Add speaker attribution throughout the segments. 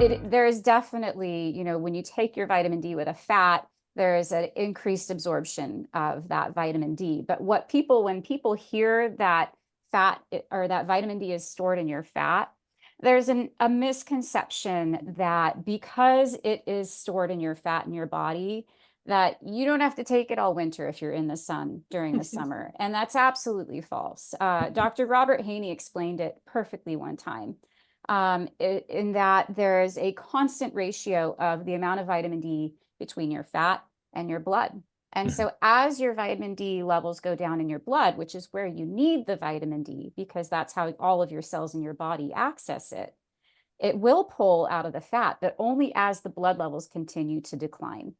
Speaker 1: there is definitely, when you take your vitamin D with a fat, there is an increased absorption of that vitamin D. But when people hear that or that vitamin D is stored in your fat, there's a misconception that because it is stored in your fat in your body, that you don't have to take it all winter if you're in the sun during the summer. And that's absolutely false. Dr. Robert Haney explained it perfectly one time, in that there's a constant ratio of the amount of vitamin D between your fat and your blood. And so as your vitamin D levels go down in your blood, which is where you need the vitamin D, because that's how all of your cells in your body access it, it will pull out of the fat, but only as the blood levels continue to decline.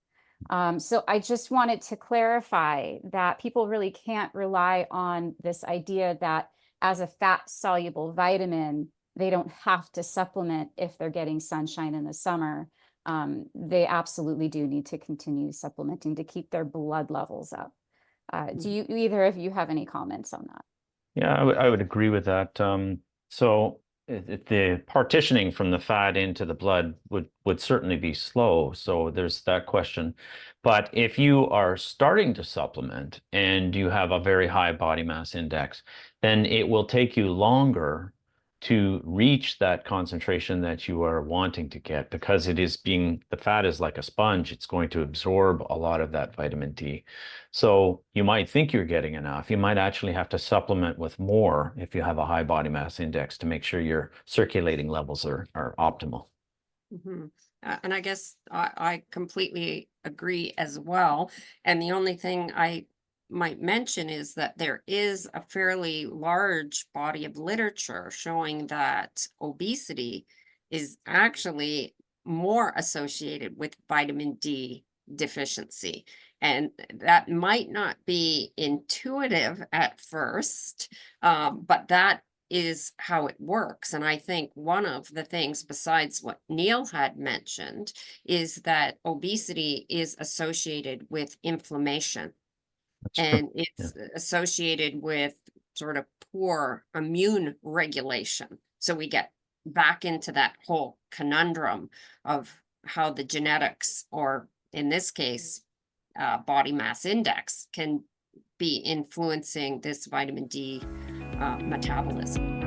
Speaker 1: So I just wanted to clarify that people really can't rely on this idea that as a fat soluble vitamin, they don't have to supplement if they're getting sunshine in the summer. They absolutely do need to continue supplementing to keep their blood levels up. Do you either of you have any comments on that?
Speaker 2: Yeah, I would agree with that. So the partitioning from the fat into the blood would certainly be slow. So there's that question. But if you are starting to supplement and you have a very high body mass index, then it will take you longer to reach that concentration that you are wanting to get, because the fat is like a sponge. It's going to absorb a lot of that vitamin D. So you might think you're getting enough. You might actually have to supplement with more if you have a high body mass index to make sure your circulating levels are optimal.
Speaker 3: Mhm. And I guess I completely agree as well. And the only thing I might mention is that there is a fairly large body of literature showing that obesity is actually more associated with vitamin D deficiency. And that might not be intuitive at first, but that is how it works. And I think one of the things, besides what Neil had mentioned, is that obesity is associated with inflammation,
Speaker 2: That's true.
Speaker 3: and
Speaker 2: Yeah.
Speaker 3: it's associated with sort of poor immune regulation. So we get back into that whole conundrum of how the genetics, or in this case, body mass index, can be influencing this vitamin D metabolism.